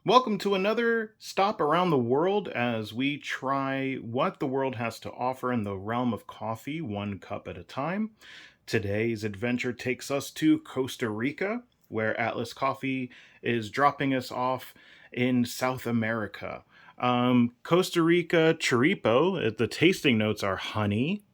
Welcome to another stop around the world as we try what the world has to offer in the realm of coffee, one cup at a time. Today's adventure takes us to Costa Rica, where Atlas Coffee is dropping us off in South America. Costa Rica chiripo, the tasting notes are honey,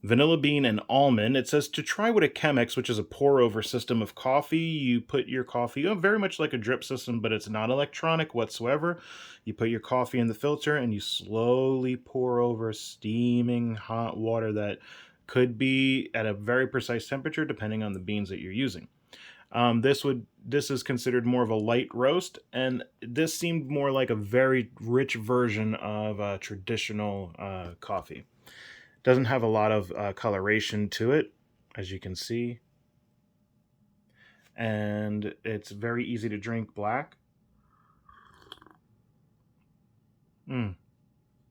vanilla bean, and almond. It says to try with a Chemex, which is a pour over system of coffee. You put your coffee, very much like a drip system, but it's not electronic whatsoever. You put your coffee in the filter and you slowly pour over steaming hot water that could be at a very precise temperature depending on the beans that you're using. This is considered more of a light roast, and this seemed more like a very rich version of traditional coffee. Doesn't have a lot of coloration to it, as you can see. And it's very easy to drink black. Mm,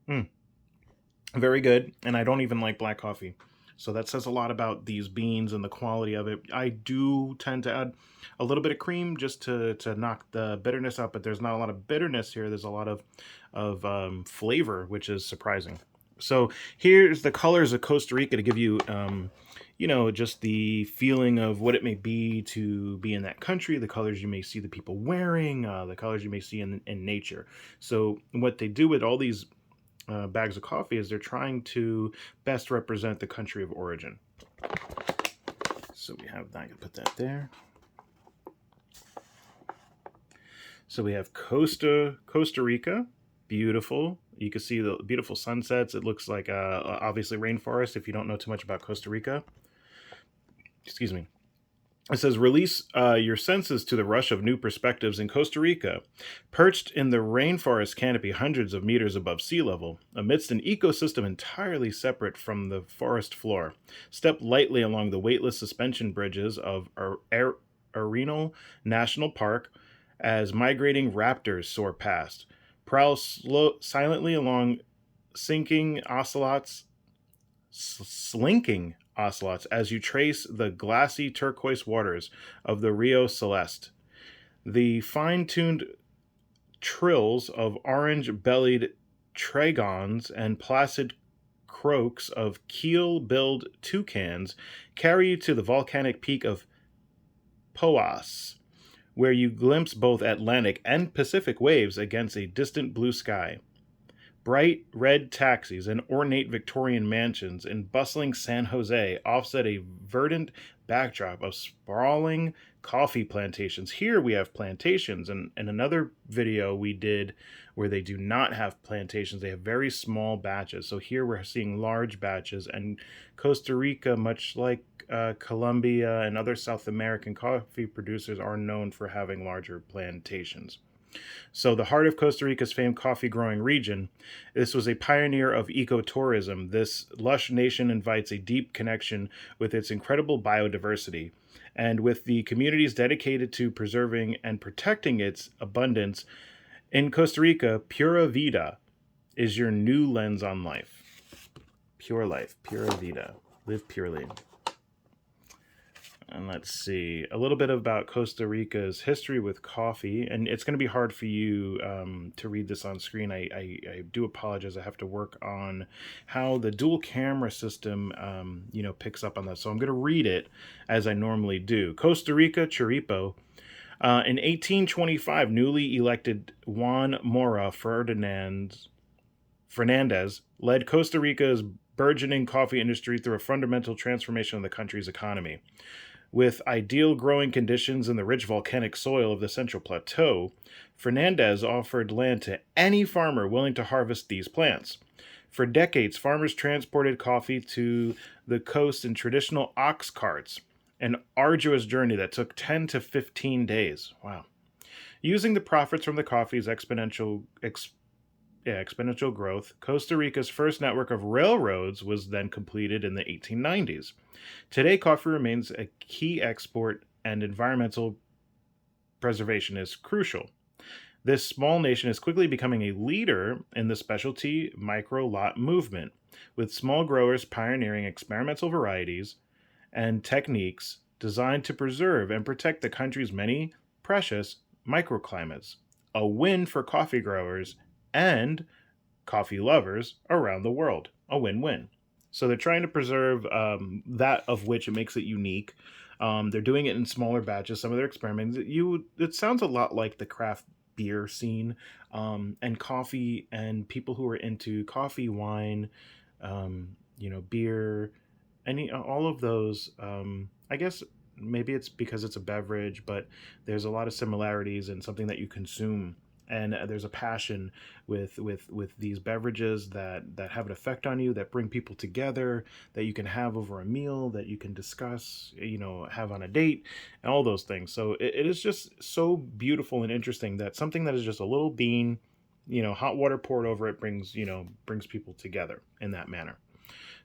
mm. Very good. And I don't even like black coffee. So that says a lot about these beans and the quality of it. I do tend to add a little bit of cream just to knock the bitterness out, but there's not a lot of bitterness here. There's a lot of flavor, which is surprising. So here's the colors of Costa Rica to give you, just the feeling of what it may be to be in that country, the colors you may see the people wearing, the colors you may see in nature. So what they do with all these bags of coffee is they're trying to best represent the country of origin. So we have that. I can put that there. So we have Costa Rica. Beautiful. You can see the beautiful sunsets. It looks like obviously rainforest if you don't know too much about Costa Rica. Excuse me. It says, release your senses to the rush of new perspectives in Costa Rica. Perched in the rainforest canopy hundreds of meters above sea level, amidst an ecosystem entirely separate from the forest floor, step lightly along the weightless suspension bridges of Arenal National Park as migrating raptors soar past. Prowl silently along sinking ocelots, slinking ocelots as you trace the glassy turquoise waters of the Rio Celeste. The fine-tuned trills of orange-bellied tragons and placid croaks of keel-billed toucans carry you to the volcanic peak of Poas, where you glimpse both Atlantic and Pacific waves against a distant blue sky. Bright red taxis and ornate Victorian mansions in bustling San Jose offset a verdant backdrop of sprawling coffee plantations. Here we have plantations, and in another video we did where they do not have plantations, they have very small batches. So here we're seeing large batches, and Costa Rica, much like Colombia and other South American coffee producers, are known for having larger plantations. So, the heart of Costa Rica's famed coffee growing region, this was a pioneer of ecotourism. This lush nation invites a deep connection with its incredible biodiversity. And with the communities dedicated to preserving and protecting its abundance, in Costa Rica, Pura Vida is your new lens on life. Pure life, Pura Vida. Live purely. And let's see a little bit about Costa Rica's history with coffee. And it's going to be hard for you to read this on screen. I do apologize. I have to work on how the dual camera system, picks up on that. So I'm going to read it as I normally do. Costa Rica Chiripo. In 1825, newly elected Juan Mora Fernandez led Costa Rica's burgeoning coffee industry through a fundamental transformation of the country's economy. With ideal growing conditions in the rich volcanic soil of the Central Plateau, Fernandez offered land to any farmer willing to harvest these plants. For decades, farmers transported coffee to the coast in traditional ox carts, an arduous journey that took 10 to 15 days. Wow. Using the profits from the coffee's exponential growth, Costa Rica's first network of railroads was then completed in the 1890s. Today, coffee remains a key export, and environmental preservation is crucial. This small nation is quickly becoming a leader in the specialty micro lot movement, with small growers pioneering experimental varieties and techniques designed to preserve and protect the country's many precious microclimates. A win for coffee growers and coffee lovers around the world. A win-win. So they're trying to preserve that of which it makes it unique. They're doing it in smaller batches. Some of their experiments, it sounds a lot like the craft beer scene, and coffee, and people who are into coffee, wine, beer, any all of those. I guess maybe it's because it's a beverage, but there's a lot of similarities in something that you consume, and there's a passion with these beverages that have an effect on you, that bring people together, that you can have over a meal, that you can discuss, have on a date, and all those things. So it is just so beautiful and interesting that something that is just a little bean, hot water poured over it, brings people together in that manner.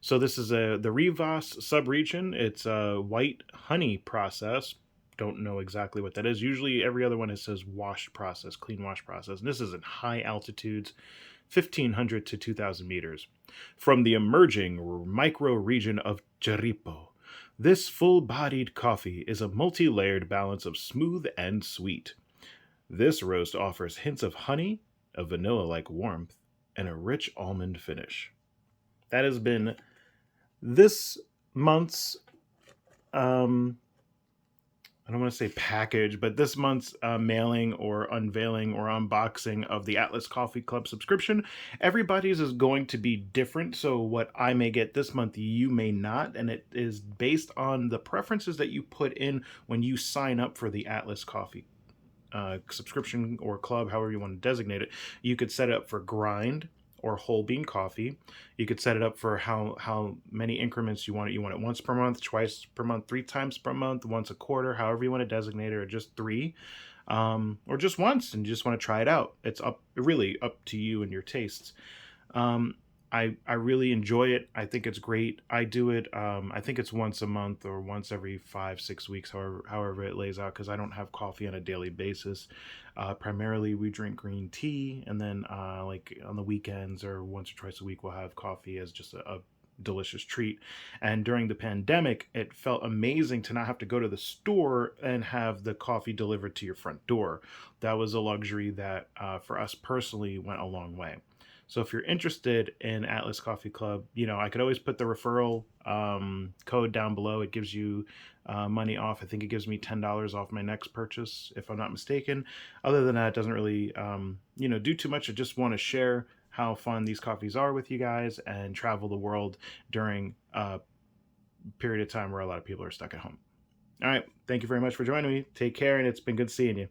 So this is the Rivas subregion. It's a white honey process. Don't know exactly what that is. Usually every other one it says wash process, clean wash process. And this is in high altitudes, 1,500 to 2,000 meters. From the emerging micro region of Jeripo, this full-bodied coffee is a multi-layered balance of smooth and sweet. This roast offers hints of honey, a vanilla-like warmth, and a rich almond finish. That has been this month's um I don't want to say package, but this month's mailing or unveiling or unboxing of the Atlas Coffee Club subscription. Everybody's is going to be different, so what I may get this month you may not, and it is based on the preferences that you put in when you sign up for the Atlas Coffee subscription or club, however you want to designate it. You could set it up for grind or whole bean coffee. You could set it up for how many increments you want it. You want it once per month, twice per month, 3 times per month, once a quarter, however you want to designate it, or just three, or just once, and you just want to try it out. It's really up to you and your tastes. Um, I really enjoy it. I think it's great. I do it. I think it's once a month or once every 5-6 weeks, however it lays out, because I don't have coffee on a daily basis. Primarily, we drink green tea, and then like on the weekends or once or twice a week, we'll have coffee as just a delicious treat. And during the pandemic, it felt amazing to not have to go to the store and have the coffee delivered to your front door. That was a luxury that, for us personally, went a long way. So if you're interested in Atlas Coffee Club, I could always put the referral code down below. It gives you money off. I think it gives me $10 off my next purchase, if I'm not mistaken. Other than that, it doesn't really, do too much. I just want to share how fun these coffees are with you guys and travel the world during a period of time where a lot of people are stuck at home. All right. Thank you very much for joining me. Take care, and it's been good seeing you.